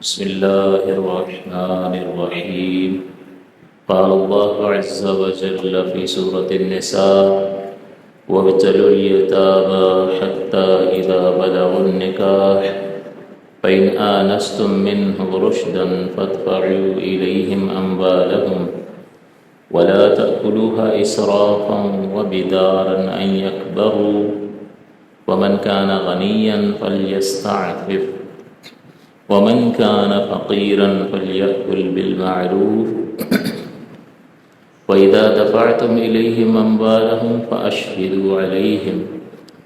بسم الله الرحمن الرحيم. قال الله عز وجل في سورة النساء: وابتلوا اليتامى حتى إذا بلغوا النكاح فإن آنستم منهم رشدا فادفعوا إليهم أموالهم ولا تأكلوها إسرافا وبدارا أن يكبروا ومن كان غنيا فليستعفف ومن كان فقيرا فليأكل بالمعروف وإذا دفعتم إليهم أموالهم فأشهدوا عليهم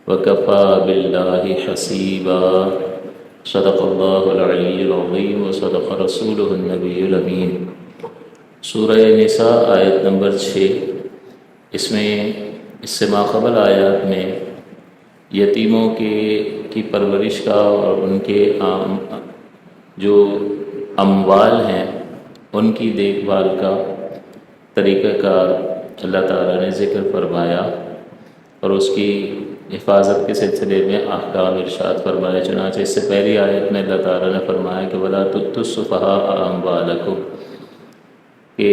وكفى بالله حسيبا. صدق الله العلي العظيم وصدق رسوله النبي الأمين. سورہ نساء آیت نمبر 6. اس سے ماقبل آیات میں یتیموں کی پرورش کا اور ان کے جو اموال ہیں ان کی دیکھ بھال کا طریقہ کار اللہ تعالیٰ نے ذکر فرمایا اور اس کی حفاظت کے سلسلے میں احکام ارشاد فرمایا. چنانچہ اس سے پہلی آیت میں اللہ تعالیٰ نے فرمایا کہ وَلَا تُؤْتُوا السُّفَهَاءَ أَمْوَالَكُمْ، کہ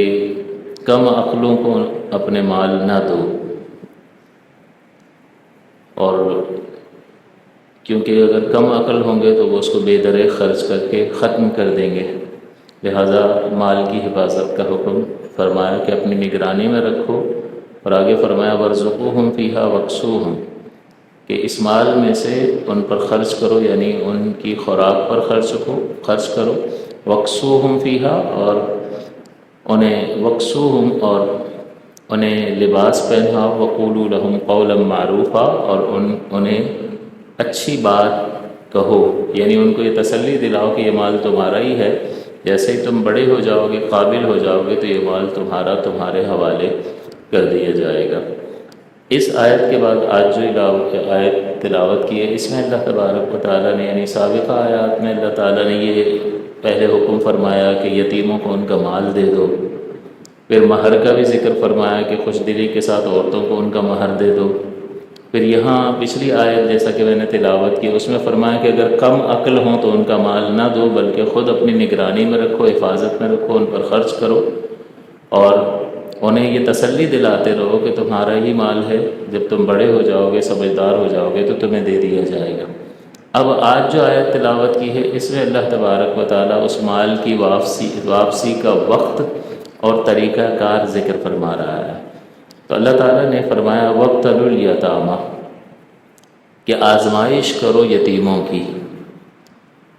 کم عقلوں کو اپنے مال نہ دو، اور کیونکہ اگر کم عقل ہوں گے تو وہ اس کو بے درے خرچ کر کے ختم کر دیں گے. لہٰذا مال کی حفاظت کا حکم فرمایا کہ اپنی نگرانی میں رکھو، اور آگے فرمایا وَارْزُقُوهُمْ فِيهَا وَاكْسُوهُمْ، کہ اس مال میں سے ان پر خرچ کرو، یعنی ان کی خوراک پر خرچ کرو. وَاكْسُوهُمْ فِيهَا، اور انہیں لباس پہناؤ. وَقُولُوا لَهُمْ قَوْلًا مَعْرُوفًا، اور انہیں اچھی بات کہو، یعنی ان کو یہ تسلی دلاؤ کہ یہ مال تمہارا ہی ہے، جیسے ہی تم بڑے ہو جاؤ گے، قابل ہو جاؤ گے، تو یہ مال تمہارے حوالے کر دیا جائے گا. اس آیت کے بعد آج جو آیت تلاوت کی ہے، اس میں اللہ تبارک و تعالیٰ نے، یعنی سابقہ آیات میں اللہ تعالیٰ نے یہ پہلے حکم فرمایا کہ یتیموں کو ان کا مال دے دو، پھر مہر کا بھی ذکر فرمایا کہ خوش دلی کے ساتھ عورتوں کو ان کا مہر دے دو. پھر یہاں پچھلی آیت جیسا کہ میں نے تلاوت کی، اس میں فرمایا کہ اگر کم عقل ہوں تو ان کا مال نہ دو، بلکہ خود اپنی نگرانی میں رکھو، حفاظت میں رکھو، ان پر خرچ کرو، اور انہیں یہ تسلی دلاتے رہو کہ تمہارا ہی مال ہے، جب تم بڑے ہو جاؤ گے، سمجھدار ہو جاؤ گے، تو تمہیں دے دیا جائے گا. اب آج جو آیت تلاوت کی ہے، اس میں اللہ تبارک و تعالیٰ اس مال کی واپسی کا وقت اور طریقہ کار ذکر فرما رہا ہے. تو اللہ تعالیٰ نے فرمایا وَابْتَلُوا الْيَتَامَى، کہ آزمائش کرو یتیموں کی،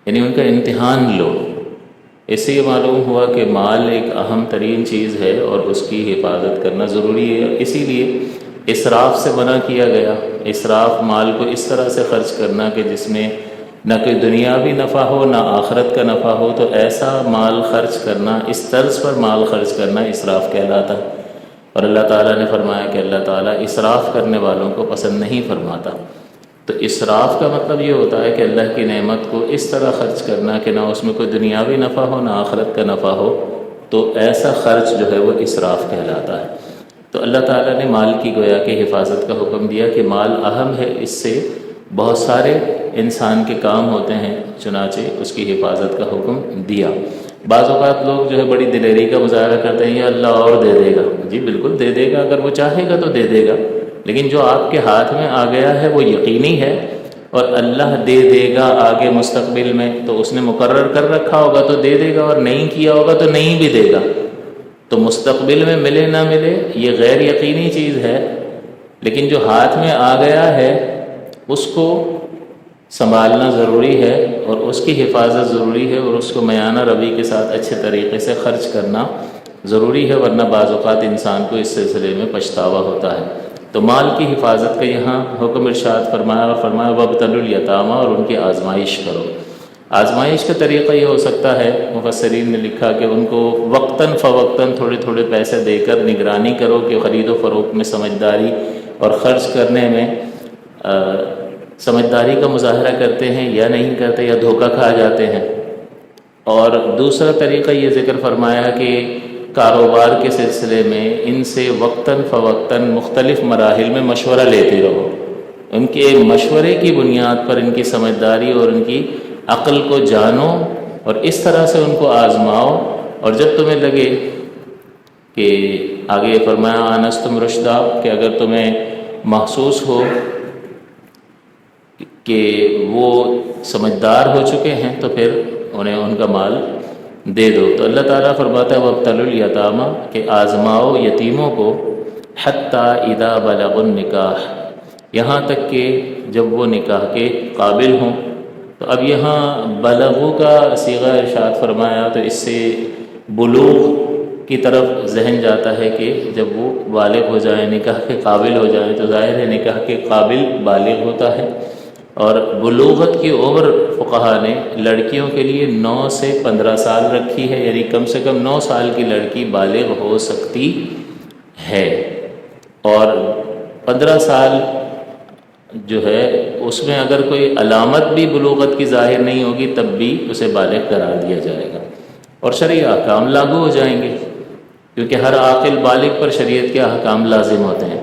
یعنی ان کا امتحان لو. اس سے یہ معلوم ہوا کہ مال ایک اہم ترین چیز ہے اور اس کی حفاظت کرنا ضروری ہے. اسی لیے اسراف سے منع کیا گیا. اسراف مال کو اس طرح سے خرچ کرنا کہ جس میں نہ کوئی دنیاوی نفع ہو نہ آخرت کا نفع ہو، تو ایسا مال خرچ کرنا، اس طرز پر مال خرچ کرنا اسراف کہلاتا ہے. اور اللہ تعالیٰ نے فرمایا کہ اللہ تعالیٰ اسراف کرنے والوں کو پسند نہیں فرماتا. تو اسراف کا مطلب یہ ہوتا ہے کہ اللہ کی نعمت کو اس طرح خرچ کرنا کہ نہ اس میں کوئی دنیاوی نفع ہو نہ آخرت کا نفع ہو، تو ایسا خرچ جو ہے وہ اسراف کہلاتا ہے. تو اللہ تعالیٰ نے مال کی گویا کہ حفاظت کا حکم دیا کہ مال اہم ہے، اس سے بہت سارے انسان کے کام ہوتے ہیں، چنانچہ اس کی حفاظت کا حکم دیا. بعض اوقات لوگ جو ہے بڑی دلیری کا مظاہرہ کرتے ہیں، یہ اللہ اور دے دے گا. جی بالکل دے دے گا، اگر وہ چاہے گا تو دے دے گا، لیکن جو آپ کے ہاتھ میں آ گیا ہے وہ یقینی ہے، اور اللہ دے دے گا آگے مستقبل میں، تو اس نے مقرر کر رکھا ہوگا تو دے دے گا، اور نہیں کیا ہوگا تو نہیں بھی دے گا. تو مستقبل میں ملے نہ ملے یہ غیر یقینی چیز ہے، لیکن جو ہاتھ میں آ گیا ہے اس کو سنبھالنا ضروری ہے، اور اس کی حفاظت ضروری ہے، اور اس کو میانہ روی کے ساتھ اچھے طریقے سے خرچ کرنا ضروری ہے، ورنہ بعض اوقات انسان کو اس سلسلے میں پچھتاوا ہوتا ہے. تو مال کی حفاظت کا یہاں حکم ارشاد فرمایا، اور فرمایا وَابْتَلُوا الْيَتَامَى، اور ان کی آزمائش کرو. آزمائش کا طریقہ یہ ہو سکتا ہے، مفسرین نے لکھا کہ ان کو وقتاً فوقتاً تھوڑے تھوڑے پیسے دے کر نگرانی کرو کہ خرید و فروخت میں سمجھداری اور خرچ کرنے میں سمجھداری کا مظاہرہ کرتے ہیں یا نہیں کرتے، یا دھوکہ کھا جاتے ہیں. اور دوسرا طریقہ یہ ذکر فرمایا کہ کاروبار کے سلسلے میں ان سے وقتاً فوقتاً مختلف مراحل میں مشورہ لیتے رہو. ان کے مشورے کی بنیاد پر ان کی سمجھداری اور ان کی عقل کو جانو اور اس طرح سے ان کو آزماؤ، اور جب تمہیں لگے کہ آگے فرمایا آنستم رشدا، کہ اگر تمہیں محسوس ہو کہ وہ سمجھدار ہو چکے ہیں تو پھر انہیں ان کا مال دے دو۔ تو اللہ تعالیٰ فرماتا ہے وابتلوا الیتامی، کہ آزماؤ یتیموں کو، حتی اذا بلغوا النکاح، یہاں تک کہ جب وہ نکاح کے قابل ہوں۔ تو اب یہاں بلغوا کا صیغہ ارشاد فرمایا تو اس سے بلوغ کی طرف ذہن جاتا ہے کہ جب وہ بالغ ہو جائیں، نکاح کے قابل ہو جائیں، تو ظاہر ہے نکاح کے قابل بالغ ہوتا ہے۔ اور بلوغت کی عمر فقہا نے لڑکیوں کے لیے 9 سے 15 سال رکھی ہے، یعنی کم سے کم 9 سال کی لڑکی بالغ ہو سکتی ہے، اور 15 سال جو ہے اس میں اگر کوئی علامت بھی بلوغت کی ظاہر نہیں ہوگی تب بھی اسے بالغ قرار دیا جائے گا، اور شرعی احکام لاگو ہو جائیں گے، کیونکہ ہر عاقل بالغ پر شریعت کے احکام لازم ہوتے ہیں۔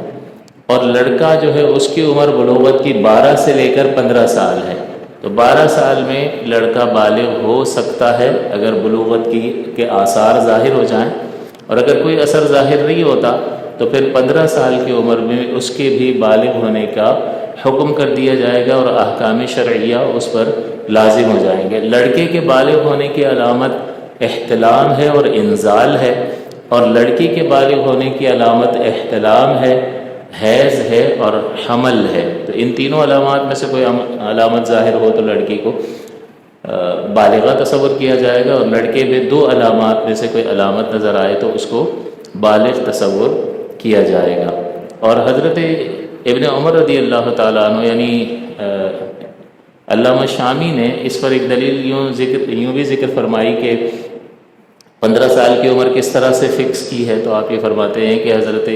اور لڑکا جو ہے اس کی عمر بلوغت کی 12 سے لے کر 15 سال ہے، تو 12 سال میں لڑکا بالغ ہو سکتا ہے اگر بلوغت کے آثار ظاہر ہو جائیں، اور اگر کوئی اثر ظاہر نہیں ہوتا تو پھر 15 سال کی عمر میں اس کے بھی بالغ ہونے کا حکم کر دیا جائے گا، اور احکام شرعیہ اس پر لازم ہو جائیں گے۔ لڑکے کے بالغ ہونے کی علامت احتلام ہے اور انزال ہے، اور لڑکی کے بالغ ہونے کی علامت احتلام ہے، حیض ہے اور حمل ہے۔ تو ان تینوں علامات میں سے کوئی علامت ظاہر ہو تو لڑکی کو بالغہ تصور کیا جائے گا، اور لڑکے میں 2 علامات میں سے کوئی علامت نظر آئے تو اس کو بالغ تصور کیا جائے گا۔ اور حضرت ابن عمر رضی اللہ تعالیٰ عنہ، یعنی علامہ شامی نے اس پر ایک دلیل یوں بھی ذکر فرمائی کہ 15 سال کی عمر کس طرح سے فکس کی ہے، تو آپ یہ فرماتے ہیں کہ حضرت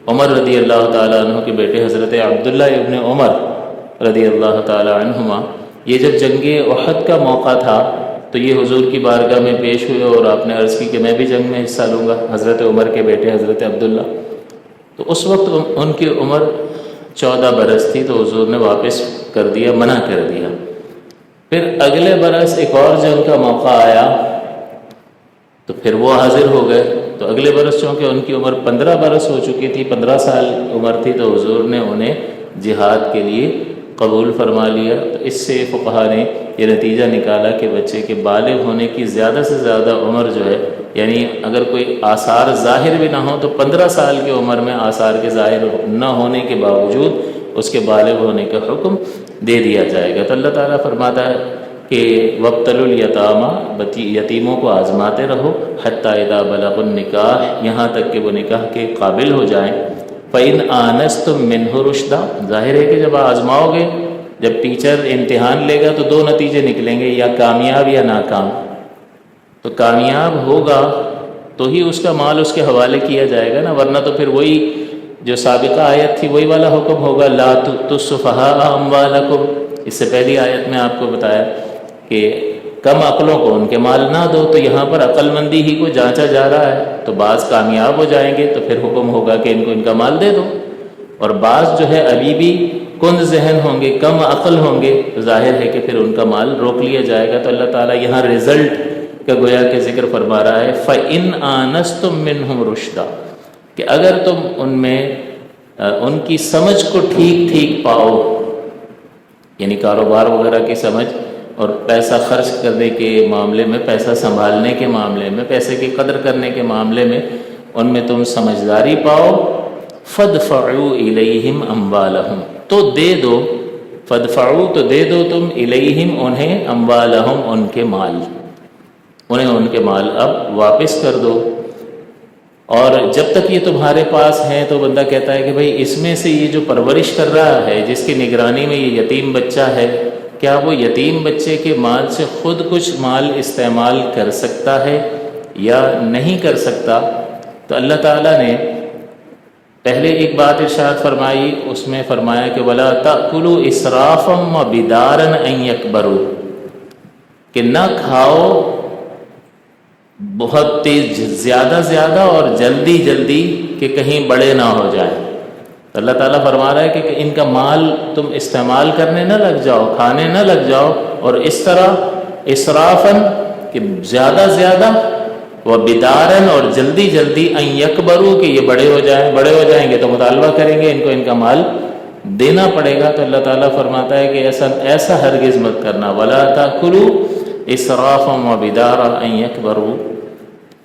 عمر رضی اللہ تعالیٰ عنہ کے بیٹے حضرت عبداللہ ابن عمر رضی اللہ تعالیٰ عنہما، یہ جب جنگ احد کا موقع تھا تو یہ حضور کی بارگاہ میں پیش ہوئے اور آپ نے عرض کی کہ میں بھی جنگ میں حصہ لوں گا، حضرت عمر کے بیٹے حضرت عبداللہ۔ تو اس وقت ان کی عمر 14 برس تھی، تو حضور نے واپس کر دیا، منع کر دیا۔ پھر اگلے برس ایک اور جنگ کا موقع آیا تو پھر وہ حاضر ہو گئے، تو اگلے برس چونکہ ان کی عمر 15 برس ہو چکی تھی، 15 سال عمر تھی، تو حضور نے انہیں جہاد کے لیے قبول فرما لیا۔ تو اس سے فقہا نے یہ نتیجہ نکالا کہ بچے کے بالغ ہونے کی زیادہ سے زیادہ عمر جو ہے، یعنی اگر کوئی آثار ظاہر بھی نہ ہو تو 15 سال کی عمر میں آثار کے ظاہر نہ ہونے کے باوجود اس کے بالغ ہونے کا حکم دے دیا جائے گا۔ تو اللہ تعالیٰ فرماتا ہے کہ وابتلوا الیتامی، یتیموں کو آزماتے رہو، حتی اذا بلغوا النکاح، یہاں تک کہ وہ نکاح کے قابل ہو جائیں۔ فإن آنستم منہ رشدا، ظاہر ہے کہ جب آزماؤ گے، جب ٹیچر امتحان لے گا تو 2 نتیجے نکلیں گے، یا کامیاب یا ناکام۔ تو کامیاب ہوگا تو ہی اس کا مال اس کے حوالے کیا جائے گا نا، ورنہ تو پھر وہی جو سابقہ آیت تھی وہی والا حکم ہوگا، لا تؤتوا السفہاء اموالکم۔ اس سے پہلی آیت میں آپ کو بتایا کہ کم عقلوں کو ان کے مال نہ دو، تو یہاں پر عقل مندی ہی کو جانچا جا رہا ہے۔ تو بعض کامیاب ہو جائیں گے تو پھر حکم ہوگا کہ ان کو ان کا مال دے دو، اور بعض جو ہے ابھی بھی کند ذہن ہوں گے، کم عقل ہوں گے، تو ظاہر ہے کہ پھر ان کا مال روک لیا جائے گا۔ تو اللہ تعالیٰ یہاں رزلٹ کا گویا کہ ذکر فرما رہا ہے، فَإِنْ آنَسْتُم مِّنْهُمْ رُشْدًا، کہ اگر تم ان میں ان کی سمجھ کو ٹھیک پاؤ، یعنی کاروبار وغیرہ کی سمجھ اور پیسہ خرچ کرنے کے معاملے میں، پیسہ سنبھالنے کے معاملے میں، پیسے کی قدر کرنے کے معاملے میں ان میں تم سمجھداری پاؤ، فَادْفَعُوا إِلَيْهِمْ أَمْوَالَهُمْ، تو دے دو، فَادْفَعُوا تو دے دو تم، إِلَيْهِمْ انہیں، أَمْوَالَهُمْ ان کے مال، انہیں ان کے مال اب واپس کر دو۔ اور جب تک یہ تمہارے پاس ہیں تو بندہ کہتا ہے کہ بھئی اس میں سے یہ جو پرورش کر رہا ہے، جس کی نگرانی میں یہ یتیم بچہ ہے، کیا وہ یتیم بچے کے مال سے خود کچھ مال استعمال کر سکتا ہے یا نہیں کر سکتا؟ تو اللہ تعالیٰ نے پہلے ایک بات ارشاد فرمائی، اس میں فرمایا کہ وَلَا تَأْكُلُوا إِسْرَافًا وَبِدَارًا أَن يَكْبَرُوا، کہ نہ کھاؤ بہت تیز، زیادہ اور جلدی کہ کہیں بڑے نہ ہو جائیں۔ تو اللہ تعالیٰ فرما رہا ہے کہ ان کا مال تم استعمال کرنے نہ لگ جاؤ، کھانے نہ لگ جاؤ، اور اس طرح اسرافاً کہ زیادہ زیادہ وہ بدارن اور جلدی جلدی ان یکبرو کہ یہ بڑے ہو جائیں گے تو مطالبہ کریں گے، ان کو ان کا مال دینا پڑے گا. تو اللہ تعالیٰ فرماتا ہے کہ ایسا ہرگز مت کرنا. ولا تاکلوا اسرافا وبدارا ان یکبروا.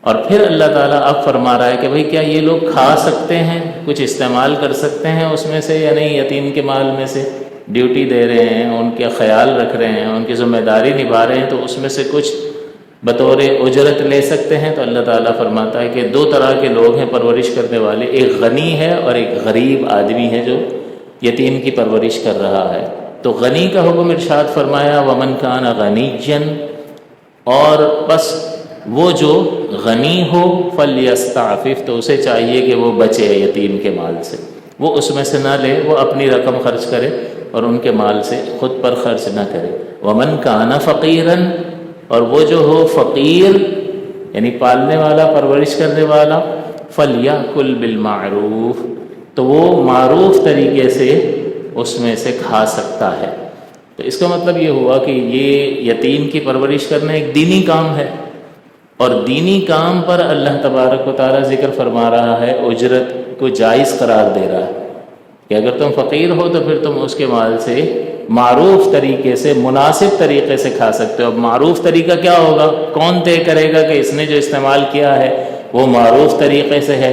اور پھر اللہ تعالیٰ اب فرما رہا ہے کہ بھئی کیا یہ لوگ کھا سکتے ہیں، کچھ استعمال کر سکتے ہیں اس میں سے یا نہیں؟ یتیم کے مال میں سے ڈیوٹی دے رہے ہیں، ان کا خیال رکھ رہے ہیں، ان کی ذمہ داری نبھا رہے ہیں، تو اس میں سے کچھ بطور اجرت لے سکتے ہیں. تو اللہ تعالیٰ فرماتا ہے کہ دو طرح کے لوگ ہیں پرورش کرنے والے، ایک غنی ہے اور ایک غریب آدمی ہے جو یتیم کی پرورش کر رہا ہے. تو غنی کا حکم ارشاد فرمایا ومن کان غنیًا، اور بس وہ جو غنی ہو فلیستعفف، تو اسے چاہیے کہ وہ بچے یتیم کے مال سے، وہ اس میں سے نہ لے، وہ اپنی رقم خرچ کرے اور ان کے مال سے خود پر خرچ نہ کرے. ومن کان فقیراً، اور وہ جو ہو فقیر یعنی پالنے والا، پرورش کرنے والا، فلیأکل بالمعروف، تو وہ معروف طریقے سے اس میں سے کھا سکتا ہے. تو اس کا مطلب یہ ہوا کہ یہ یتیم کی پرورش کرنا ایک دینی کام ہے، اور دینی کام پر اللہ تبارک و تعالیٰ ذکر فرما رہا ہے، اجرت کو جائز قرار دے رہا ہے کہ اگر تم فقیر ہو تو پھر تم اس کے مال سے معروف طریقے سے، مناسب طریقے سے کھا سکتے ہو. اب معروف طریقہ کیا ہوگا؟ کون طے کرے گا کہ اس نے جو استعمال کیا ہے وہ معروف طریقے سے ہے؟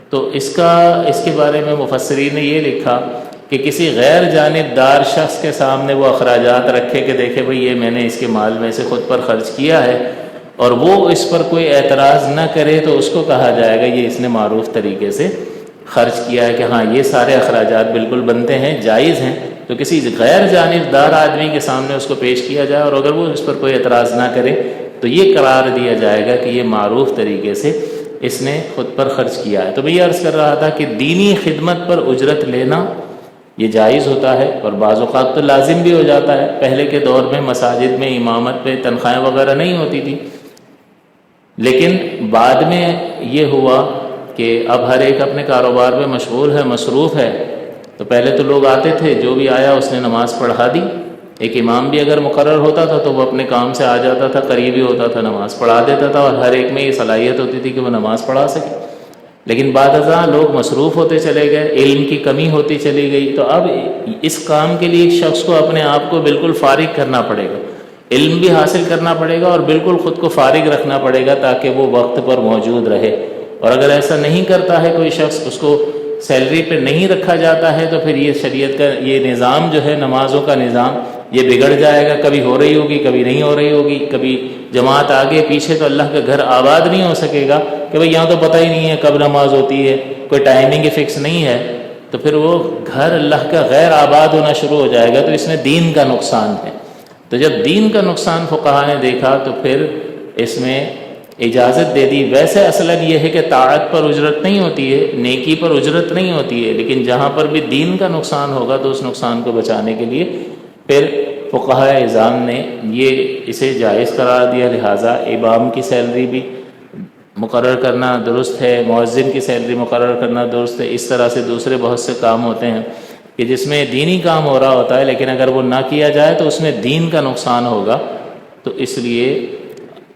تو اس کے بارے میں مفسرین نے یہ لکھا کہ کسی غیر جانبدار شخص کے سامنے وہ اخراجات رکھے کہ دیکھے بھئی یہ میں نے اس کے مال میں سے خود پر خرچ کیا ہے، اور وہ اس پر کوئی اعتراض نہ کرے تو اس کو کہا جائے گا یہ اس نے معروف طریقے سے خرچ کیا ہے، کہ ہاں یہ سارے اخراجات بالکل بنتے ہیں، جائز ہیں. تو کسی غیر جانبدار آدمی کے سامنے اس کو پیش کیا جائے، اور اگر وہ اس پر کوئی اعتراض نہ کرے تو یہ قرار دیا جائے گا کہ یہ معروف طریقے سے اس نے خود پر خرچ کیا ہے. تو میں یہ عرض کر رہا تھا کہ دینی خدمت پر اجرت لینا یہ جائز ہوتا ہے، اور بعض اوقات تو لازم بھی ہو جاتا ہے. پہلے کے دور میں مساجد میں امامت پہ تنخواہیں وغیرہ نہیں ہوتی تھی، لیکن بعد میں یہ ہوا کہ اب ہر ایک اپنے کاروبار میں مشغول ہے، مصروف ہے. تو پہلے تو لوگ آتے تھے، جو بھی آیا اس نے نماز پڑھا دی. ایک امام بھی اگر مقرر ہوتا تھا تو وہ اپنے کام سے آ جاتا تھا، قریبی ہوتا تھا، نماز پڑھا دیتا تھا، اور ہر ایک میں یہ صلاحیت ہوتی تھی کہ وہ نماز پڑھا سکے. لیکن بعد ازاں لوگ مصروف ہوتے چلے گئے، علم کی کمی ہوتی چلی گئی. تو اب اس کام کے لیے ایک شخص کو اپنے آپ کو بالکل فارغ کرنا پڑے گا، علم بھی حاصل کرنا پڑے گا، اور بالکل خود کو فارغ رکھنا پڑے گا تاکہ وہ وقت پر موجود رہے. اور اگر ایسا نہیں کرتا ہے کوئی شخص، اس کو سیلری پہ نہیں رکھا جاتا ہے، تو پھر یہ شریعت کا یہ نظام جو ہے، نمازوں کا نظام، یہ بگڑ جائے گا. کبھی ہو رہی ہوگی، کبھی نہیں ہو رہی ہوگی، کبھی جماعت آگے پیچھے، تو اللہ کا گھر آباد نہیں ہو سکے گا کہ بھئی یہاں تو پتہ ہی نہیں ہے کب نماز ہوتی ہے، کوئی ٹائمنگ فکس نہیں ہے. تو پھر وہ گھر اللہ کا غیر آباد ہونا شروع ہو جائے گا. تو اس میں دین کا نقصان ہے. تو جب دین کا نقصان فقہا نے دیکھا تو پھر اس میں اجازت دے دی. ویسے اصلاً یہ ہے کہ طاعت پر اجرت نہیں ہوتی ہے، نیکی پر اجرت نہیں ہوتی ہے، لیکن جہاں پر بھی دین کا نقصان ہوگا تو اس نقصان کو بچانے کے لیے پھر فقہاء اعظام نے یہ اسے جائز قرار دیا. لہٰذا امام کی سیلری بھی مقرر کرنا درست ہے، مؤذن کی سیلری مقرر کرنا درست ہے. اس طرح سے دوسرے بہت سے کام ہوتے ہیں کہ جس میں دینی کام ہو رہا ہوتا ہے، لیکن اگر وہ نہ کیا جائے تو اس میں دین کا نقصان ہوگا، تو اس لیے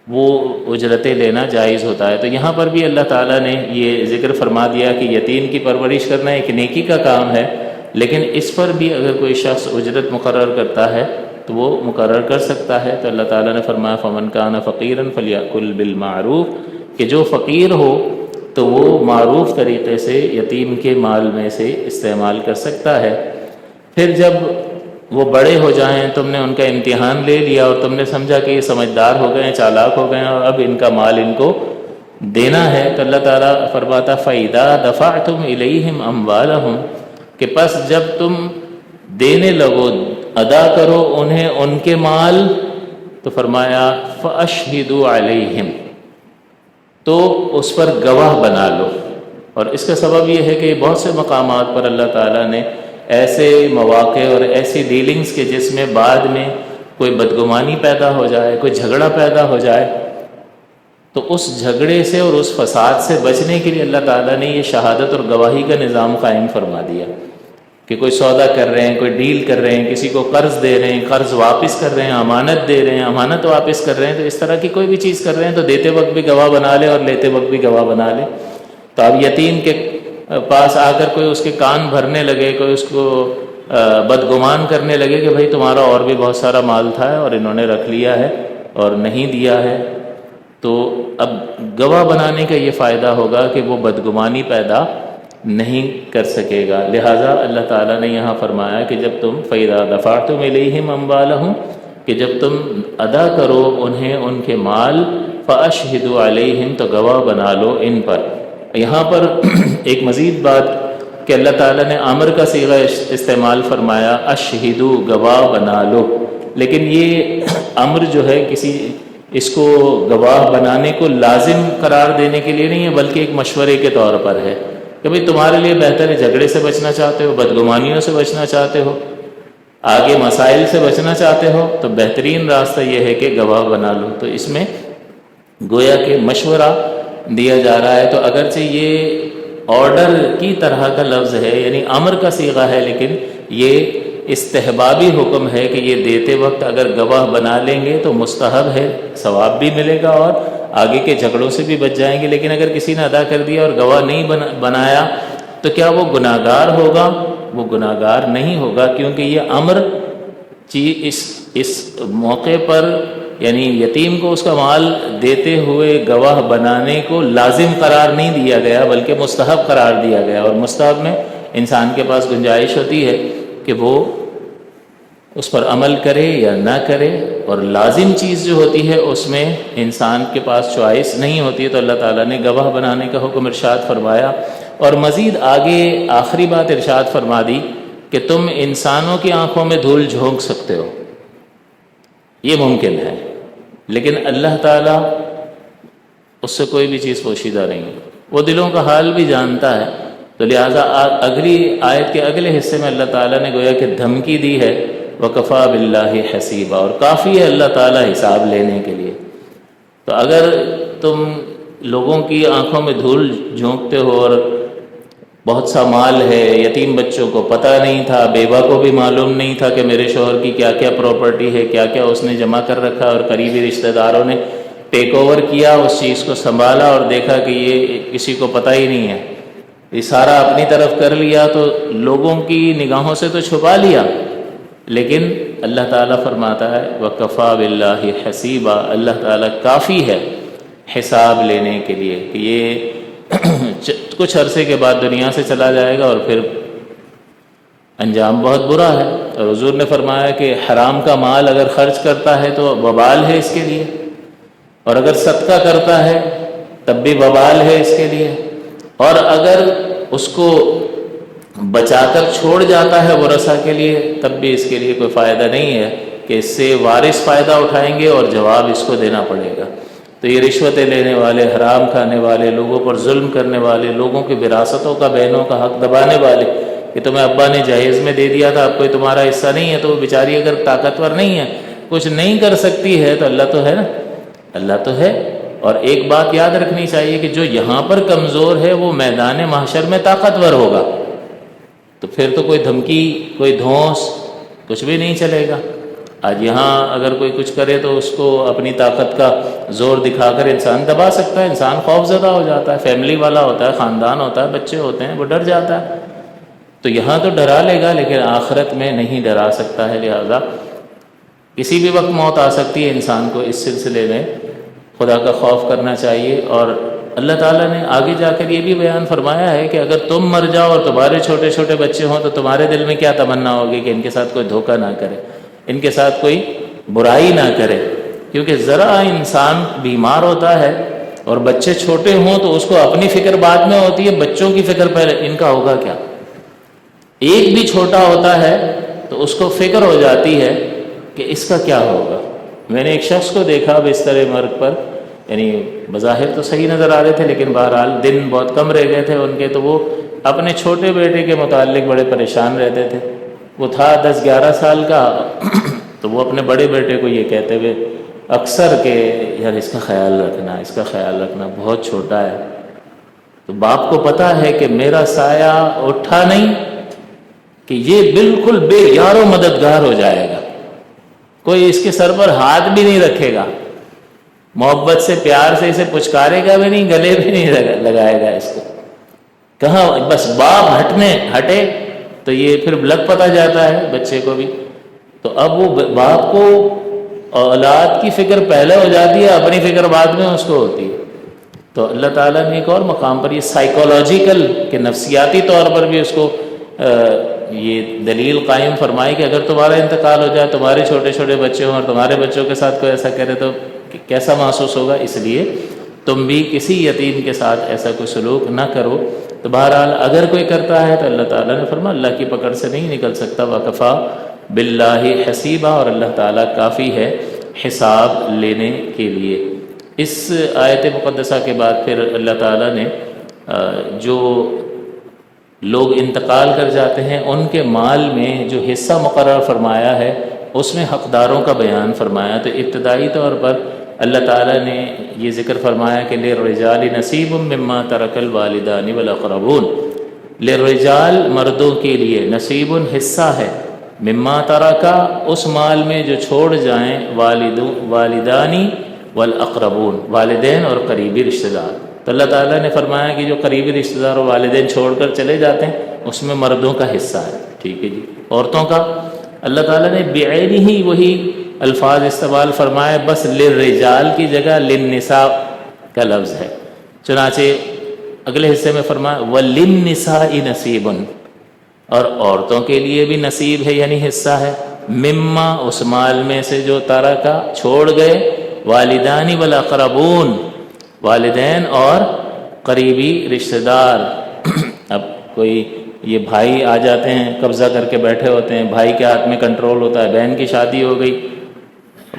وہ اجرتیں لینا جائز ہوتا ہے. تو یہاں پر بھی اللہ تعالیٰ نے یہ ذکر فرما دیا کہ یتیم کی پرورش کرنا ایک نیکی کا کام ہے، لیکن اس پر بھی اگر کوئی شخص اجرت مقرر کرتا ہے تو وہ مقرر کر سکتا ہے. تو اللہ تعالیٰ نے فرمایا فمن کان فقیرا فلیأکل بالمعروف، کہ جو فقیر ہو تو وہ معروف طریقے سے یتیم کے مال میں سے استعمال کر سکتا ہے. پھر جب وہ بڑے ہو جائیں، تم نے ان کا امتحان لے لیا اور تم نے سمجھا کہ یہ سمجھدار ہو گئے ہیں، چالاک ہو گئے ہیں، اور اب ان کا مال ان کو دینا ہے، تو اللہ تعالیٰ فرماتا فَإِذَا دَفَعْتُمْ إِلَيْهِمْ أَمْوَالَهُمْ، کہ پس جب تم دینے لگو، ادا کرو انہیں ان کے مال، تو فرمایا فَأَشْهِدُوا عَلَيْهِمْ، تو اس پر گواہ بنا لو. اور اس کا سبب یہ ہے کہ بہت سے مقامات پر اللہ تعالیٰ نے ایسے مواقع اور ایسی ڈیلنگز کے جس میں بعد میں کوئی بدگمانی پیدا ہو جائے، کوئی جھگڑا پیدا ہو جائے، تو اس جھگڑے سے اور اس فساد سے بچنے کے لیے اللہ تعالیٰ نے یہ شہادت اور گواہی کا نظام قائم فرما دیا کہ کوئی سودا کر رہے ہیں، کوئی ڈیل کر رہے ہیں، کسی کو قرض دے رہے ہیں، قرض واپس کر رہے ہیں، امانت دے رہے ہیں، امانت واپس کر رہے ہیں، تو اس طرح کی کوئی بھی چیز کر رہے ہیں تو دیتے وقت بھی گواہ بنا لے اور لیتے وقت بھی گواہ بنا لے۔ تو اب یتیم کے پاس آ کر کوئی اس کے کان بھرنے لگے، کوئی اس کو بدگمان کرنے لگے کہ بھائی تمہارا اور بھی بہت سارا مال تھا اور انہوں نے رکھ لیا ہے اور نہیں دیا ہے، تو اب گواہ بنانے کا یہ فائدہ ہوگا کہ وہ بدگمانی پیدا نہیں کر سکے گا۔ لہٰذا اللہ تعالیٰ نے یہاں فرمایا کہ جب تم فَإِذَا دَفَعْتُمْ إِلَيْهِمْ أَمْوَالَهُمْ، کہ جب تم ادا کرو انہیں ان کے مال، فَأَشْهِدُوا عَلَيْهِمْ، تو گواہ بنا لو ان پر۔ یہاں پر ایک مزید بات کہ اللہ تعالیٰ نے امر کا صیغہ استعمال فرمایا، اشہدوا، گواہ بنا لو، لیکن یہ امر جو ہے کسی اس کو گواہ بنانے کو لازم قرار دینے کے لیے نہیں ہے، بلکہ ایک مشورے کے طور پر ہے کہ بھئی تمہارے لیے بہتر ہے، جھگڑے سے بچنا چاہتے ہو، بدگمانیوں سے بچنا چاہتے ہو، آگے مسائل سے بچنا چاہتے ہو، تو بہترین راستہ یہ ہے کہ گواہ بنا لو۔ تو اس میں گویا کہ مشورہ دیا جا رہا ہے، تو اگرچہ یہ آرڈر کی طرح کا لفظ ہے، یعنی امر کا صیغہ ہے، لیکن یہ استحبابی حکم ہے کہ یہ دیتے وقت اگر گواہ بنا لیں گے تو مستحب ہے، ثواب بھی ملے گا اور آگے کے جھگڑوں سے بھی بچ جائیں گے۔ لیکن اگر کسی نے ادا کر دیا اور گواہ نہیں بنایا تو کیا وہ گناہگار ہوگا؟ وہ گناہگار نہیں ہوگا، کیونکہ یہ امر اس موقع پر یعنی یتیم کو اس کا مال دیتے ہوئے گواہ بنانے کو لازم قرار نہیں دیا گیا، بلکہ مستحب قرار دیا گیا، اور مستحب میں انسان کے پاس گنجائش ہوتی ہے کہ وہ اس پر عمل کرے یا نہ کرے، اور لازم چیز جو ہوتی ہے اس میں انسان کے پاس چوائس نہیں ہوتی ہے۔ تو اللہ تعالیٰ نے گواہ بنانے کا حکم ارشاد فرمایا، اور مزید آگے آخری بات ارشاد فرما دی کہ تم انسانوں کی آنکھوں میں دھول جھونک سکتے ہو، یہ ممکن ہے، لیکن اللہ تعالیٰ اس سے کوئی بھی چیز پوشیدہ نہیں ہے، وہ دلوں کا حال بھی جانتا ہے۔ تو لہٰذا اگلی آیت کے اگلے حصے میں اللہ تعالیٰ نے گویا کہ دھمکی دی ہے، وَكَفَى بِاللَّهِ حَسِيبًا، اور کافی ہے اللہ تعالیٰ حساب لینے کے لیے۔ تو اگر تم لوگوں کی آنکھوں میں دھول جھونکتے ہو اور بہت سا مال ہے، یتیم بچوں کو پتہ نہیں تھا، بیوہ کو بھی معلوم نہیں تھا کہ میرے شوہر کی کیا کیا پراپرٹی ہے، کیا کیا اس نے جمع کر رکھا، اور قریبی رشتہ داروں نے ٹیک اوور کیا، اس چیز کو سنبھالا اور دیکھا کہ یہ کسی کو پتہ ہی نہیں ہے، یہ سارا اپنی طرف کر لیا، تو لوگوں کی نگاہوں سے تو چھپا لیا، لیکن اللہ تعالیٰ فرماتا ہے وَكَفَى بِاللَّهِ حَسِيبًا، اللہ تعالیٰ کافی ہے حساب لینے کے لیے، کہ یہ کچھ عرصے کے بعد دنیا سے چلا جائے گا اور پھر انجام بہت برا ہے۔ اور حضور نے فرمایا کہ حرام کا مال اگر خرچ کرتا ہے تو وبال ہے اس کے لیے، اور اگر صدقہ کرتا ہے تب بھی وبال ہے اس کے لیے، اور اگر اس کو بچا کر چھوڑ جاتا ہے ورثہ کے لیے تب بھی اس کے لیے کوئی فائدہ نہیں ہے، کہ اس سے وارث فائدہ اٹھائیں گے اور جواب اس کو دینا پڑے گا۔ تو یہ رشوتیں لینے والے، حرام کھانے والے، لوگوں پر ظلم کرنے والے، لوگوں کی وراثتوں کا، بہنوں کا حق دبانے والے، کہ تمہیں ابا نے جہیز میں دے دیا تھا، اب کوئی تمہارا حصہ نہیں ہے، تو وہ بیچاری اگر طاقتور نہیں ہے، کچھ نہیں کر سکتی ہے، تو اللہ تو ہے نا، اللہ تو ہے۔ اور ایک بات یاد رکھنی چاہیے کہ جو یہاں پر کمزور ہے وہ میدان محشر میں طاقتور ہوگا، تو پھر تو کوئی دھمکی، کوئی دھونس، کچھ بھی نہیں چلے گا۔ آج یہاں اگر کوئی کچھ کرے تو اس کو اپنی طاقت کا زور دکھا کر انسان دبا سکتا ہے، انسان خوف زدہ ہو جاتا ہے، فیملی والا ہوتا ہے، خاندان ہوتا ہے، بچے ہوتے ہیں، وہ ڈر جاتا ہے۔ تو یہاں تو ڈرا لے گا لیکن آخرت میں نہیں ڈرا سکتا ہے، لہذا کسی بھی وقت موت آ سکتی ہے، انسان کو اس سلسلے میں خدا کا خوف کرنا چاہیے۔ اور اللہ تعالیٰ نے آگے جا کر یہ بھی بیان فرمایا ہے کہ اگر تم مر جاؤ اور تمہارے چھوٹے چھوٹے بچے ہوں تو تمہارے دل میں کیا تمنا ہوگی کہ ان کے ساتھ کوئی دھوکہ نہ کرے، ان کے ساتھ کوئی برائی نہ کرے، کیونکہ ذرا انسان بیمار ہوتا ہے اور بچے چھوٹے ہوں تو اس کو اپنی فکر بعد میں ہوتی ہے، بچوں کی فکر پہلے، ان کا ہوگا کیا۔ ایک بھی چھوٹا ہوتا ہے تو اس کو فکر ہو جاتی ہے کہ اس کا کیا ہوگا۔ میں نے ایک شخص کو دیکھا بستر مرگ پر، یعنی بظاہر تو صحیح نظر آ رہے تھے لیکن بہرحال دن بہت کم رہ گئے تھے ان کے، تو وہ اپنے چھوٹے بیٹے کے متعلق بڑے پریشان رہتے تھے۔ وہ تھا 10-11 سال کا، تو وہ اپنے بڑے بیٹے کو یہ کہتے ہوئے اکثر کہ یار اس کا خیال رکھنا، اس کا خیال رکھنا، بہت چھوٹا ہے۔ تو باپ کو پتہ ہے کہ میرا سایہ اٹھا نہیں کہ یہ بالکل بے یار و مددگار ہو جائے گا، کوئی اس کے سر پر ہاتھ بھی نہیں رکھے گا، محبت سے پیار سے اسے پچکارے گا بھی نہیں، گلے بھی نہیں لگائے گا اس کو. کہاں بس باپ ہٹے تو یہ پھر لگ پتہ جاتا ہے بچے کو بھی. تو اب وہ باپ کو اولاد کی فکر پہلے ہو جاتی ہے، اپنی فکر بعد میں اس کو ہوتی ہے. تو اللہ تعالیٰ نے ایک اور مقام پر یہ سائیکولوجیکل کہ نفسیاتی طور پر بھی اس کو یہ دلیل قائم فرمائی کہ اگر تمہارا انتقال ہو جائے، تمہارے چھوٹے چھوٹے بچے ہوں اور تمہارے بچوں کے ساتھ کوئی ایسا کرے تو کیسا محسوس ہوگا. اس لیے تم بھی کسی یتیم کے ساتھ ایسا کوئی سلوک نہ کرو. تو بہرحال اگر کوئی کرتا ہے تو اللہ تعالیٰ نے فرمایا اللہ کی پکڑ سے نہیں نکل سکتا. وکفیٰ باللہ حسیبا، اور اللہ تعالیٰ کافی ہے حساب لینے کے لیے. اس آیت مقدسہ کے بعد پھر اللہ تعالیٰ نے جو لوگ انتقال کر جاتے ہیں ان کے مال میں جو حصہ مقرر فرمایا ہے اس میں حقداروں کا بیان فرمایا. تو ابتدائی طور پر اللہ تعالیٰ نے یہ ذکر فرمایا کہ للرجال نصیب مما ترک الوالدان والاقربون. للرجال مردوں کے لیے، نصیب حصہ ہے، مما ترکا اس مال میں جو چھوڑ جائیں، والدانی والاقربون والدین اور قریبی رشتہ دار. تو اللہ تعالیٰ نے فرمایا کہ جو قریبی رشتہ دار اور والدین چھوڑ کر چلے جاتے ہیں اس میں مردوں کا حصہ ہے. ٹھیک ہے جی. عورتوں کا اللہ تعالیٰ نے بعینہ ہی وہی الفاظ استعمال فرمائے، بس للرجال کی جگہ للنساء کا لفظ ہے. چنانچہ اگلے حصے میں فرمایا وللنساء نصیب، اور عورتوں کے لیے بھی نصیب ہے یعنی حصہ ہے، مما اس مال میں سے جو ترکا چھوڑ گئے، والدانی والاقربون والدین اور قریبی رشتہ دار. اب کوئی یہ بھائی آ جاتے ہیں قبضہ کر کے بیٹھے ہوتے ہیں، بھائی کے ہاتھ میں کنٹرول ہوتا ہے، بہن کی شادی ہو گئی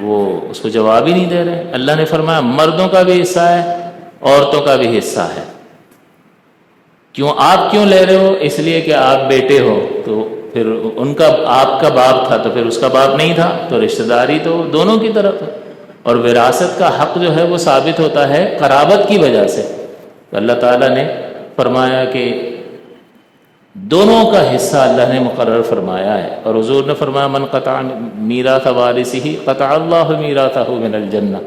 وہ اس کو جواب ہی نہیں دے رہے. اللہ نے فرمایا مردوں کا بھی حصہ ہے، عورتوں کا بھی حصہ ہے. کیوں آپ کیوں لے رہے ہو؟ اس لیے کہ آپ بیٹے ہو، تو پھر ان کا آپ کا باپ تھا تو پھر اس کا باپ نہیں تھا، تو رشتہ داری تو دونوں کی طرف ہے. اور وراثت کا حق جو ہے وہ ثابت ہوتا ہے قرابت کی وجہ سے. تو اللہ تعالیٰ نے فرمایا کہ دونوں کا حصہ اللہ نے مقرر فرمایا ہے. اور حضور نے فرمایا من قطع میراث وارثہ قطع اللہ میراثہ من الجنہ،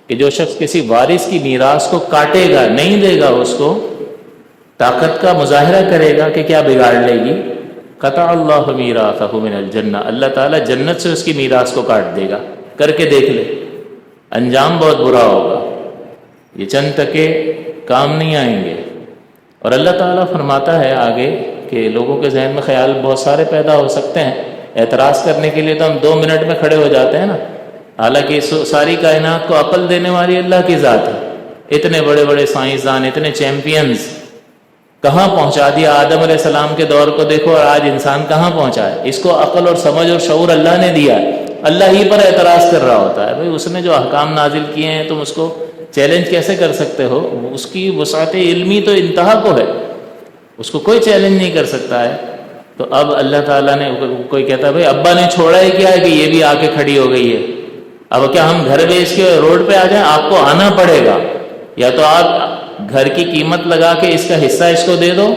کہ جو شخص کسی وارث کی میراث کو کاٹے گا، نہیں دے گا، اس کو طاقت کا مظاہرہ کرے گا کہ کیا بگاڑ لے گی، قطع اللہ میراثہ من الجنہ، اللہ تعالیٰ جنت سے اس کی میراث کو کاٹ دے گا. کر کے دیکھ لے، انجام بہت برا ہوگا، یہ چند تکے کام نہیں آئیں گے. اور اللہ تعالیٰ فرماتا ہے آگے کہ لوگوں کے ذہن میں خیال بہت سارے پیدا ہو سکتے ہیں. اعتراض کرنے کے لیے تو ہم 2 منٹ میں کھڑے ہو جاتے ہیں نا، حالانکہ ساری کائنات کو عقل دینے والی اللہ کی ذات ہے. اتنے بڑے بڑے سائنسدان، اتنے چیمپئنز کہاں پہنچا دیا. آدم علیہ السلام کے دور کو دیکھو اور آج انسان کہاں پہنچا ہے. اس کو عقل اور سمجھ اور شعور اللہ نے دیا ہے. اللہ ہی پر اعتراض کر رہا ہوتا ہے. بھئی اس نے جو احکام نازل کیے ہیں تم اس کو چیلنج کیسے کر سکتے ہو؟ اس کی وسعت علمی تو انتہا کو ہے، اس کو کوئی چیلنج نہیں کر سکتا ہے. تو اب اللہ تعالیٰ نے، کوئی کہتا ہے بھئی ابا نے چھوڑا ہی کیا ہے کہ یہ بھی آ کے کھڑی ہو گئی ہے، اب کیا ہم گھر بیچ کے روڈ پہ آ جائیں؟ آپ کو آنا پڑے گا، یا تو آپ گھر کی قیمت لگا کے اس کا حصہ اس کو دے دو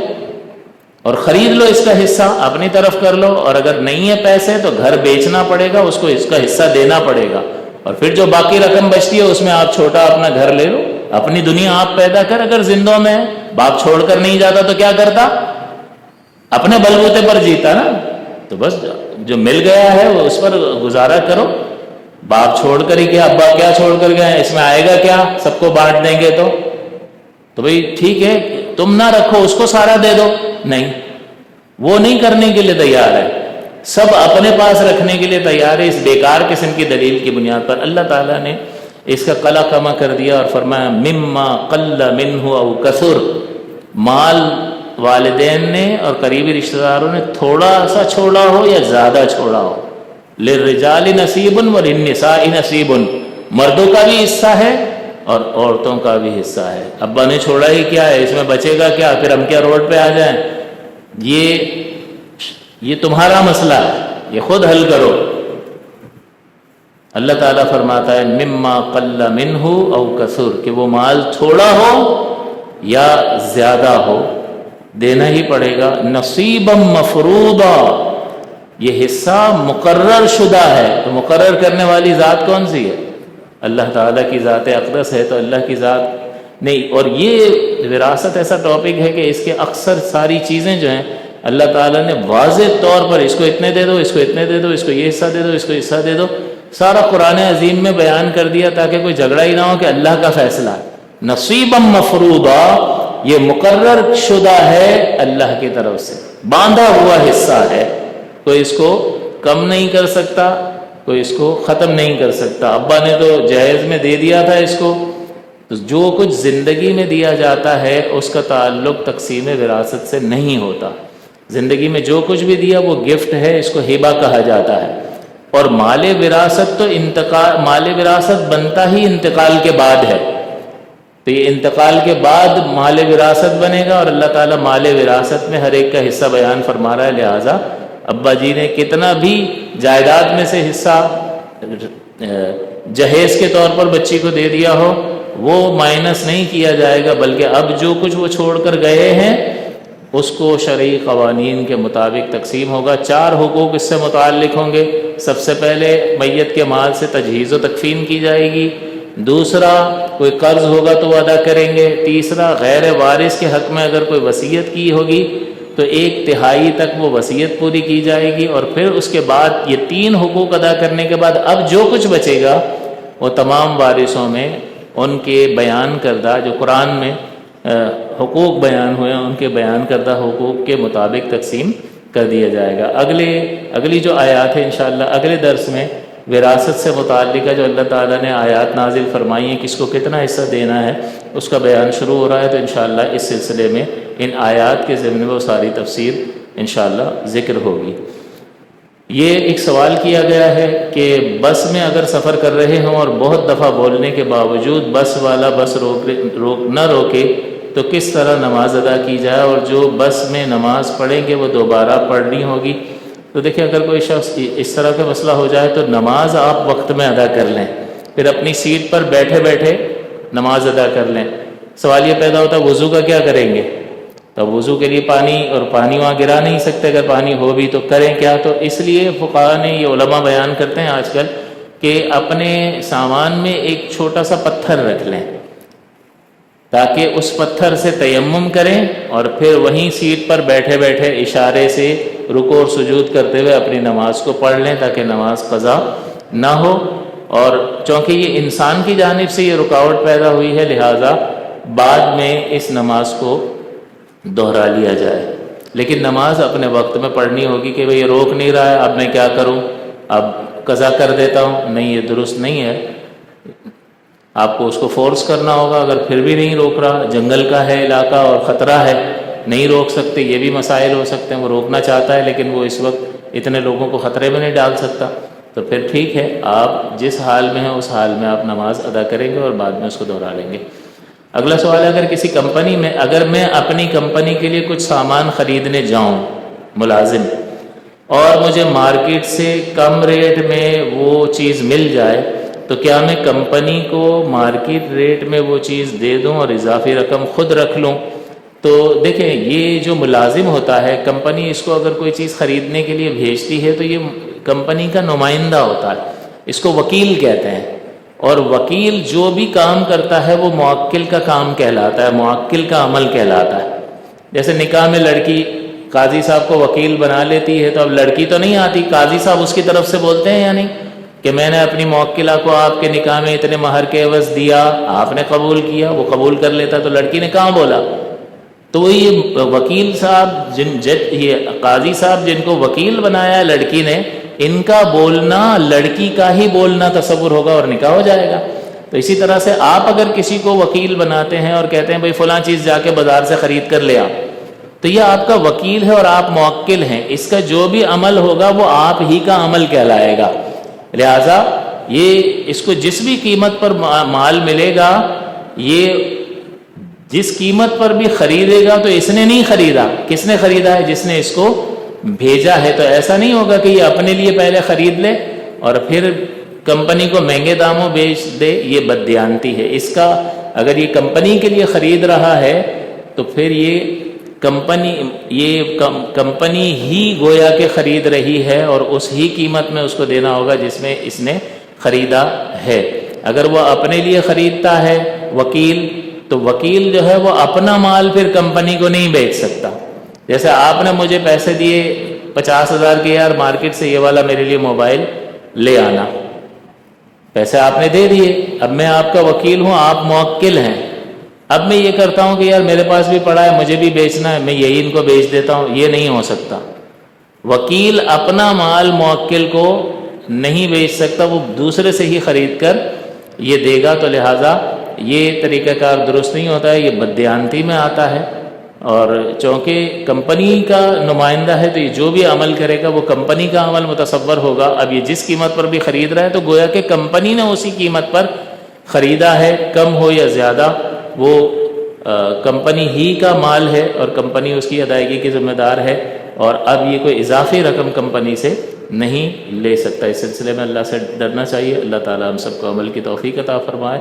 اور خرید لو، اس کا حصہ اپنی طرف کر لو، اور اگر نہیں ہے پیسے تو گھر بیچنا پڑے گا، اس کو اس کا حصہ دینا پڑے گا، اور پھر جو باقی رقم بچتی ہے اس میں آپ چھوٹا اپنا گھر لے لو، اپنی دنیا آپ پیدا کر. اگر زندوں میں باپ چھوڑ کر نہیں جاتا تو کیا کرتا؟ اپنے بلبوتے پر جیتا نا. تو بس جو مل گیا ہے وہ اس پر گزارا کرو. باپ چھوڑ کر ہی گیا، ابا کیا چھوڑ کر گئے، اس میں آئے گا کیا؟ سب کو بانٹ دیں گے تو بھئی ٹھیک ہے تم نہ رکھو، اس کو سارا دے دو. نہیں، وہ نہیں کرنے کے لیے تیار ہے، سب اپنے پاس رکھنے کے لیے تیار ہے. اس بیکار قسم کی دلیل کی بنیاد پر اللہ تعالیٰ نے اس کا قلع کما کر دیا اور فرمایا مما قل منہ او کثر. مال والدین نے اور قریبی رشتہ داروں نے تھوڑا سا چھوڑا ہو یا زیادہ چھوڑا ہو. للرجال نصیب وللنساء نصیب، مردوں کا بھی حصہ ہے اور عورتوں کا بھی حصہ ہے. ابا نے چھوڑا ہی کیا ہے، اس میں بچے گا کیا؟ پھر ہم کیا روڈ پہ آ جائیں؟ یہ تمہارا مسئلہ ہے، یہ خود حل کرو. اللہ تعالیٰ فرماتا ہے مما قل منہ او کثر، کہ وہ مال تھوڑا ہو یا زیادہ ہو دینا ہی پڑے گا. نصیبا مفروضا، یہ حصہ مقرر شدہ ہے، تو مقرر کرنے والی ذات کون سی ہے؟ اللہ تعالیٰ کی ذات اقدس ہے، تو اللہ کی ذات نہیں۔ اور یہ وراثت ایسا ٹاپک ہے کہ اس کے اکثر ساری چیزیں جو ہیں اللہ تعالیٰ نے واضح طور پر اس کو اتنے دے دو، اس کو اتنے دے دو، اس کو یہ حصہ دے دو، اس کو حصہ دے دو، سارا قرآن عظیم میں بیان کر دیا تاکہ کوئی جھگڑا ہی نہ ہو کہ اللہ کا فیصلہ ہے۔ نصیبا مفروضا، یہ مقرر شدہ ہے اللہ کی طرف سے، باندھا ہوا حصہ ہے، کوئی اس کو کم نہیں کر سکتا، کوئی اس کو ختم نہیں کر سکتا۔ ابا نے تو جہیز میں دے دیا تھا اس کو، تو جو کچھ زندگی میں دیا جاتا ہے اس کا تعلق تقسیم وراثت سے نہیں ہوتا۔ زندگی میں جو کچھ بھی دیا وہ گفٹ ہے، اس کو ہبہ کہا جاتا ہے۔ اور مال وراثت تو مال وراثت بنتا ہی انتقال کے بعد ہے، تو یہ انتقال کے بعد مال وراثت بنے گا، اور اللہ تعالیٰ مال وراثت میں ہر ایک کا حصہ بیان فرما رہا ہے۔ لہٰذا ابا جی نے کتنا بھی جائیداد میں سے حصہ جہیز کے طور پر بچی کو دے دیا ہو وہ مائنس نہیں کیا جائے گا، بلکہ اب جو کچھ وہ چھوڑ کر گئے ہیں اس کو شرعی قوانین کے مطابق تقسیم ہوگا۔ 4 حقوق اس سے متعلق ہوں گے۔ سب سے پہلے میت کے مال سے تجہیز و تکفین کی جائے گی، دوسرا کوئی قرض ہوگا تو وہ ادا کریں گے، تیسرا غیر وارث کے حق میں اگر کوئی وصیت کی ہوگی تو 1/3 تک وہ وصیت پوری کی جائے گی، اور پھر اس کے بعد یہ 3 حقوق ادا کرنے کے بعد اب جو کچھ بچے گا وہ تمام وارثوں میں ان کے بیان کردہ جو قرآن میں حقوق بیان ہوئے ہیں ان کے بیان کردہ حقوق کے مطابق تقسیم کر دیا جائے گا۔ اگلی جو آیات ہے انشاءاللہ اگلے درس میں وراثت سے متعلقہ جو اللہ تعالیٰ نے آیات نازل فرمائی ہیں کس کو کتنا حصہ دینا ہے اس کا بیان شروع ہو رہا ہے، تو انشاءاللہ اس سلسلے میں ان آیات کے ضمن میں وہ ساری تفسیر انشاءاللہ ذکر ہوگی۔ یہ ایک سوال کیا گیا ہے کہ بس میں اگر سفر کر رہے ہوں اور بہت دفعہ بولنے کے باوجود بس والا بس نہ روکے تو کس طرح نماز ادا کی جائے، اور جو بس میں نماز پڑھیں گے وہ دوبارہ پڑھنی ہوگی؟ تو دیکھیں اگر کوئی شخص اس طرح کا مسئلہ ہو جائے تو نماز آپ وقت میں ادا کر لیں، پھر اپنی سیٹ پر بیٹھے بیٹھے نماز ادا کر لیں۔ سوال یہ پیدا ہوتا ہے وضو کا کیا کریں گے؟ تو وضو کے لیے پانی وہاں گرا نہیں سکتے، اگر پانی ہو بھی تو کریں کیا؟ تو اس لیے فقہاء نے یہ علماء بیان کرتے ہیں آج کل کہ اپنے سامان میں ایک چھوٹا سا پتھر رکھ لیں تاکہ اس پتھر سے تیمم کریں اور پھر وہیں سیٹ پر بیٹھے بیٹھے اشارے سے رکوع اور سجود کرتے ہوئے اپنی نماز کو پڑھ لیں تاکہ نماز قضا نہ ہو۔ اور چونکہ یہ انسان کی جانب سے یہ رکاوٹ پیدا ہوئی ہے لہٰذا بعد میں اس نماز کو دوہرا لیا جائے، لیکن نماز اپنے وقت میں پڑھنی ہوگی۔ کہ بھئی یہ روک نہیں رہا ہے اب میں کیا کروں، اب قضا کر دیتا ہوں، نہیں، یہ درست نہیں ہے۔ آپ کو اس کو فورس کرنا ہوگا، اگر پھر بھی نہیں روک رہا، جنگل کا ہے علاقہ اور خطرہ ہے، نہیں روک سکتے، یہ بھی مسائل ہو سکتے ہیں، وہ روکنا چاہتا ہے لیکن وہ اس وقت اتنے لوگوں کو خطرے میں نہیں ڈال سکتا، تو پھر ٹھیک ہے، آپ جس حال میں ہیں اس حال میں آپ نماز ادا کریں گے اور بعد میں اس کو دوہرا لیں گے۔ اگلا سوال ہے اگر کسی کمپنی میں اگر میں اپنی کمپنی کے لیے کچھ سامان خریدنے جاؤں ملازم، اور مجھے مارکیٹ سے کم ریٹ میں وہ چیز مل جائے تو کیا میں کمپنی کو مارکیٹ ریٹ میں وہ چیز دے دوں اور اضافی رقم خود رکھ لوں؟ تو دیکھیں یہ جو ملازم ہوتا ہے کمپنی اس کو اگر کوئی چیز خریدنے کے لیے بھیجتی ہے تو یہ کمپنی کا نمائندہ ہوتا ہے، اس کو وکیل کہتے ہیں، اور وکیل جو بھی کام کرتا ہے وہ موکل کا کام کہلاتا ہے، موکل کا عمل کہلاتا ہے۔ جیسے نکاح میں لڑکی قاضی صاحب کو وکیل بنا لیتی ہے تو اب لڑکی تو نہیں آتی، قاضی صاحب اس کی طرف سے بولتے ہیں یعنی کہ میں نے اپنی موکلہ کو آپ کے نکاح میں اتنے مہر کے عوض دیا، آپ نے قبول کیا، وہ قبول کر لیتا تو لڑکی نے کہاں بولا؟ تو وہ یہ وکیل صاحب یہ قاضی صاحب جن کو وکیل بنایا ہے لڑکی نے، ان کا بولنا لڑکی کا ہی بولنا تصور ہوگا اور نکاح ہو جائے گا۔ تو اسی طرح سے آپ اگر کسی کو وکیل بناتے ہیں اور کہتے ہیں بھئی فلاں چیز جا کے بازار سے خرید کر لے آ، تو یہ آپ کا وکیل ہے اور آپ موکل ہیں، اس کا جو بھی عمل ہوگا وہ آپ ہی کا عمل کہلائے گا۔ لہٰذا یہ اس کو جس بھی قیمت پر مال ملے گا، یہ جس قیمت پر بھی خریدے گا تو اس نے نہیں خریدا، کس نے خریدا ہے؟ جس نے اس کو بھیجا ہے۔ تو ایسا نہیں ہوگا کہ یہ اپنے لیے پہلے خرید لے اور پھر کمپنی کو مہنگے داموں بیچ دے، یہ بددیانتی ہے۔ اس کا اگر یہ کمپنی کے لیے خرید رہا ہے تو پھر یہ کمپنی ہی گویا کہ خرید رہی ہے اور اس ہی قیمت میں اس کو دینا ہوگا جس میں اس نے خریدا ہے۔ اگر وہ اپنے لیے خریدتا ہے وکیل، تو وکیل جو ہے وہ اپنا مال پھر کمپنی کو نہیں بیچ سکتا۔ جیسے آپ نے مجھے پیسے دیے 50,000 کے، یار مارکیٹ سے یہ والا میرے لیے موبائل لے آنا، پیسے آپ نے دے دیے، اب میں آپ کا وکیل ہوں، آپ موکل ہیں، اب میں یہ کرتا ہوں کہ یار میرے پاس بھی پڑا ہے، مجھے بھی بیچنا ہے، میں یہی ان کو بیچ دیتا ہوں، یہ نہیں ہو سکتا۔ وکیل اپنا مال موکل کو نہیں بیچ سکتا، وہ دوسرے سے ہی خرید کر یہ دے گا، تو لہٰذا یہ طریقہ کار درست نہیں ہوتا ہے، یہ بددیانتی میں آتا ہے۔ اور چونکہ کمپنی کا نمائندہ ہے تو یہ جو بھی عمل کرے گا وہ کمپنی کا عمل متصور ہوگا۔ اب یہ جس قیمت پر بھی خرید رہا ہے تو گویا کہ کمپنی نے اسی قیمت پر خریدا ہے، کم ہو یا زیادہ وہ کمپنی ہی کا مال ہے اور کمپنی اس کی ادائیگی کی ذمہ دار ہے، اور اب یہ کوئی اضافی رقم کمپنی سے نہیں لے سکتا۔ اس سلسلے میں اللہ سے ڈرنا چاہیے۔ اللہ تعالی ہم سب کو عمل کی توفیق عطا فرمائے۔